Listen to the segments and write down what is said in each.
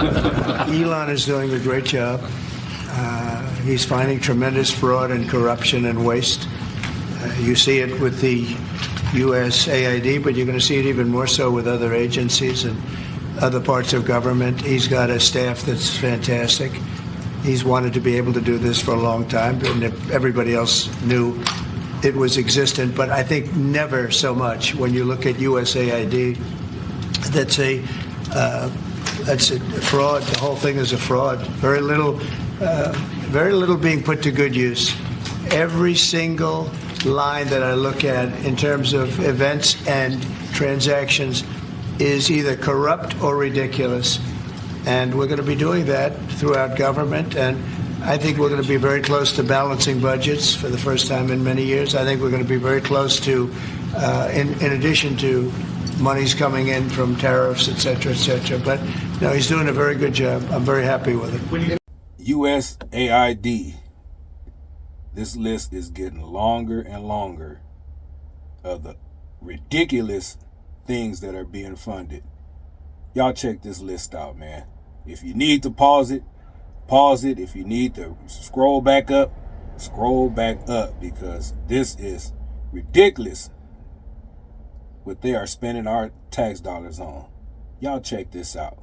Elon is doing a great job. He's finding tremendous fraud and corruption and waste. You see it with the USAID, but you're going to see it even more so with other agencies and other parts of government. He's got a staff that's fantastic. He's wanted to be able to do this for a long time, and everybody else knew it was existent, but I think never so much when you look at USAID. That's a fraud. The whole thing is a fraud. Very little being put to good use. Every single line that I look at in terms of events and transactions is either corrupt or ridiculous. And we're going to be doing that throughout government. And I think we're going to be very close to balancing budgets for the first time in many years. I think we're going to be very close to, in addition to monies coming in from tariffs, et cetera, et cetera. But no, he's doing a very good job. I'm very happy with it. USAID. This list is getting longer and longer of the ridiculous things that are being funded. Y'all check this list out, man. If you need to pause it, pause it. If you need to scroll back up, because this is ridiculous what they are spending our tax dollars on. Y'all check this out.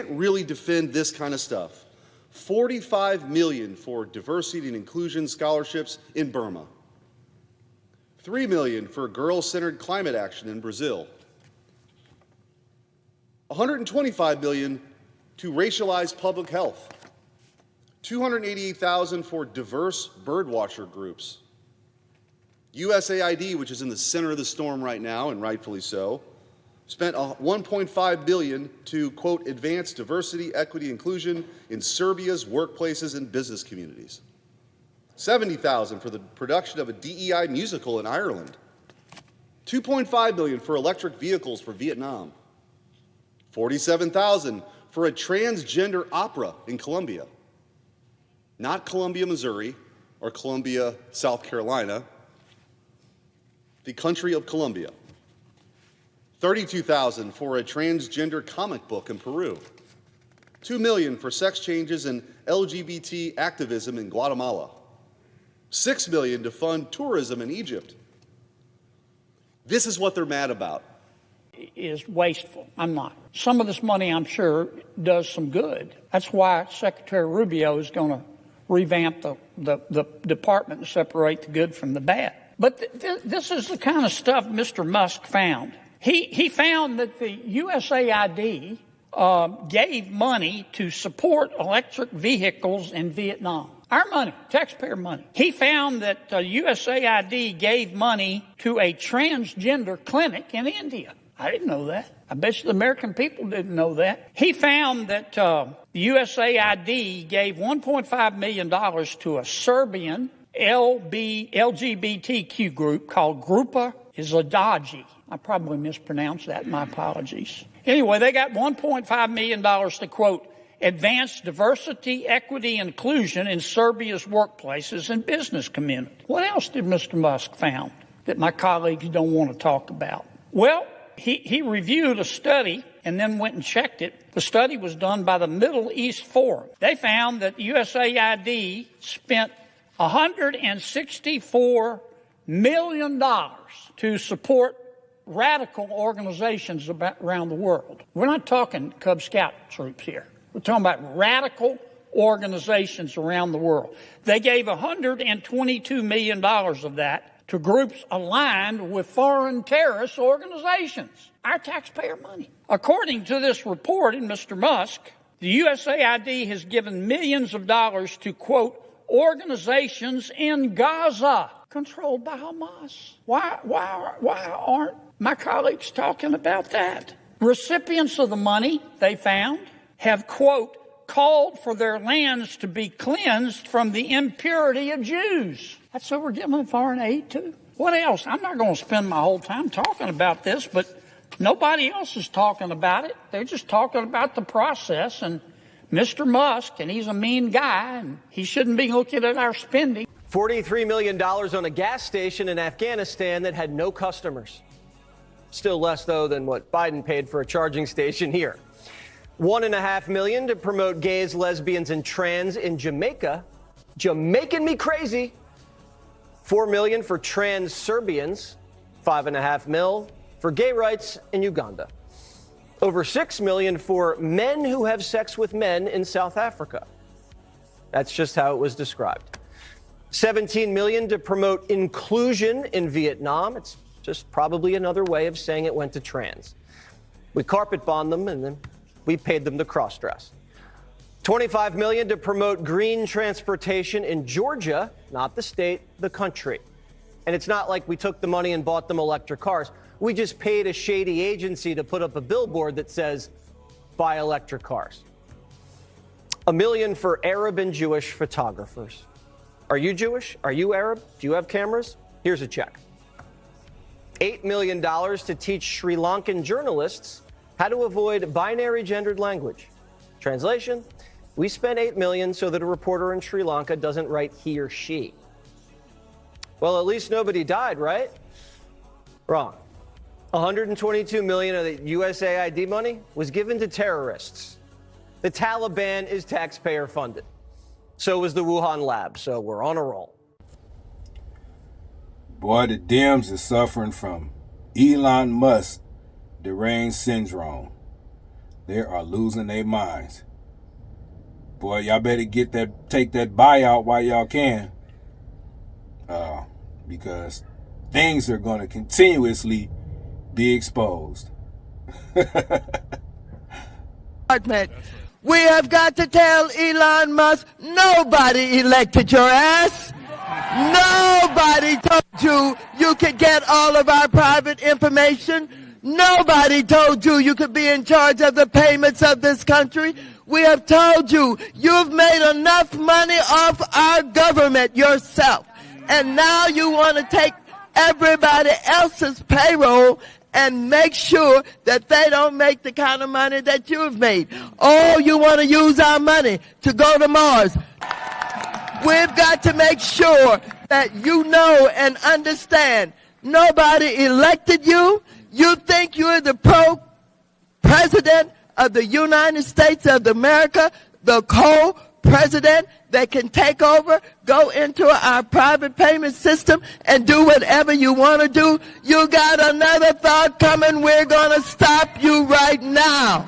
Really defend this kind of stuff. $45 million for diversity and inclusion scholarships in Burma. $3 million for girl-centered climate action in Brazil. $125 million to racialize public health. $288,000 for diverse birdwatcher groups. USAID, which is in the center of the storm right now, and rightfully so, spent $1.5 billion to, quote, advance diversity, equity, inclusion in Serbia's workplaces and business communities. $70,000 for the production of a DEI musical in Ireland. $2.5 billion for electric vehicles for Vietnam. $47,000 for a transgender opera in Columbia. Not Columbia, Missouri, or Columbia, South Carolina, the country of Colombia. $32,000 for a transgender comic book in Peru. $2 million for sex changes and LGBT activism in Guatemala. $6 million to fund tourism in Egypt. This is what they're mad about. Is wasteful. I'm not. Some of this money, I'm sure, does some good. That's why Secretary Rubio is going to revamp the department and separate the good from the bad. But this is the kind of stuff Mr. Musk found. He found that the USAID gave money to support electric vehicles in Vietnam. Our money, taxpayer money. He found that USAID gave money to a transgender clinic in India. I didn't know that. I bet you the American people didn't know that. He found that USAID gave $1.5 million to a Serbian LGBTQ group called Grupa Izadaji. I probably mispronounced that. My apologies. Anyway, they got $1.5 million to, quote, advance diversity, equity, and inclusion in Serbia's workplaces and business community. What else did Mr. Musk found that my colleagues don't want to talk about? Well, he reviewed a study and then went and checked it. The study was done by the Middle East Forum. They found that USAID spent $164 million to support radical organizations around the world. We're not talking Cub Scout troops here. We're talking about radical organizations around the world. They gave $122 million of that to groups aligned with foreign terrorist organizations. Our taxpayer money. According to this report in Mr. Musk, the USAID has given millions of dollars to, quote, organizations in Gaza controlled by Hamas. Why aren't my colleagues talking about that? Recipients of the money, they found, have, quote, called for their lands to be cleansed from the impurity of Jews. That's who we're giving foreign aid to. What else? I'm not going to spend my whole time talking about this, but nobody else is talking about it. They're just talking about the process. And Mr. Musk, and he's a mean guy, and he shouldn't be looking at our spending. $43 million on a gas station in Afghanistan that had no customers. Still less, though, than what Biden paid for a charging station here. $1.5 million to promote gays, lesbians, and trans in Jamaica. Jamaican me crazy. $4 million for trans Serbians. $5.5 million for gay rights in Uganda. Over $6 million for men who have sex with men in South Africa. That's just how it was described. $17 million to promote inclusion in Vietnam. It's just probably another way of saying it went to trans. We carpet bombed them and then we paid them to cross-dress. $25 million to promote green transportation in Georgia, not the state, the country. And it's not like we took the money and bought them electric cars. We just paid a shady agency to put up a billboard that says, buy electric cars. $1 million for Arab and Jewish photographers. Are you Jewish? Are you Arab? Do you have cameras? Here's a check. $8 million to teach Sri Lankan journalists how to avoid binary gendered language. Translation, we spent $8 million so that a reporter in Sri Lanka doesn't write he or she. Well, at least nobody died, right? Wrong. $122 million of the USAID money was given to terrorists. The Taliban is taxpayer funded. So was the Wuhan lab, so we're on a roll. Boy, the Dems is suffering from Elon Musk deranged syndrome. They are losing their minds. Boy, y'all better take that buyout while y'all can. Because things are going to continuously be exposed. We have got to tell Elon Musk, nobody elected your ass. Nobody told you you could get all of our private information. Nobody told you you could be in charge of the payments of this country. We have told you you've made enough money off our government yourself. And now you want to take everybody else's payroll and make sure that they don't make the kind of money that you've made. Oh, you want to use our money to go to Mars. We've got to make sure that you know and understand nobody elected you. You think you're the president of the United States of America, the co-president that can take over, go into our private payment system and do whatever you want to do. You got another thought coming. We're going to stop you right now.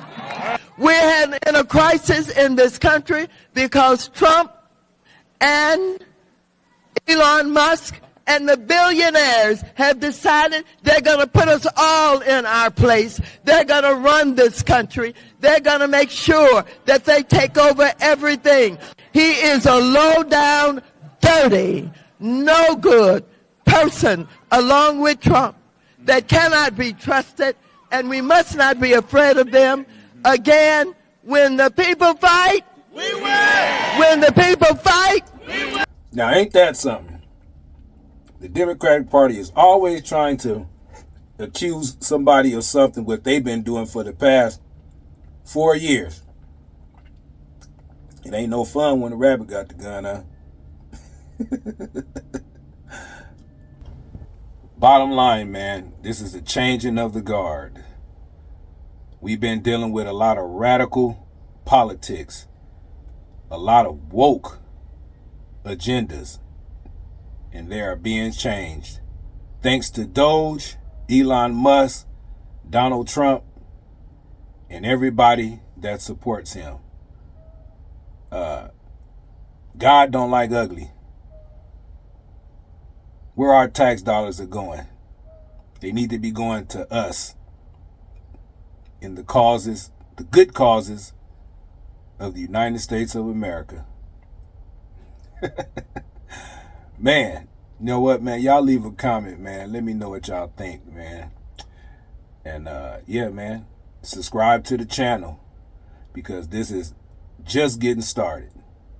We're in a crisis in this country because Trump and Elon Musk and the billionaires have decided they're going to put us all in our place. They're going to run this country. They're going to make sure that they take over everything. He is a low-down, dirty, no good person, along with Trump, that cannot be trusted, and we must not be afraid of them. Again, when the people fight, we win. When the people fight, we win. Now, ain't that something? The Democratic Party is always trying to accuse somebody of something what they've been doing for the past 4 years. It ain't no fun when the rabbit got the gun, huh? Bottom line, man, this is a changing of the guard. We've been dealing with a lot of radical politics, a lot of woke agendas, and they are being changed. Thanks to Doge, Elon Musk, Donald Trump, and everybody that supports him. God don't like ugly. Where our tax dollars are going, they need to be going to us in the causes, the good causes of the United States of America. Man, you know what, man? Y'all leave a comment, man. Let me know what y'all think, man. And yeah, man, subscribe to the channel because this is just getting started.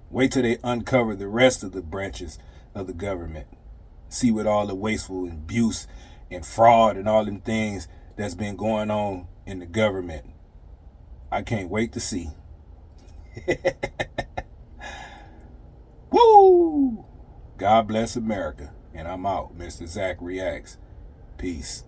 Wait till they uncover the rest of the branches of the government. See what all the wasteful abuse and fraud and all them things that's been going on in the government. I can't wait to see. Woo! God bless America. And I'm out. Mr. Zach Reacts. Peace.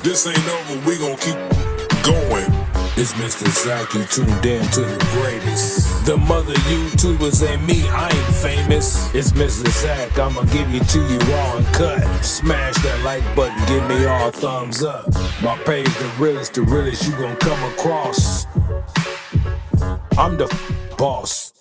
This ain't over, we gon' keep going. It's Mr. Zach, you tuned in to the greatest. The mother YouTubers ain't me, I ain't famous. It's Mr. Zach, I'ma give it to you raw and cut. Smash that like button, give me all thumbs up. My page, the realest you gon' come across. I'm the boss.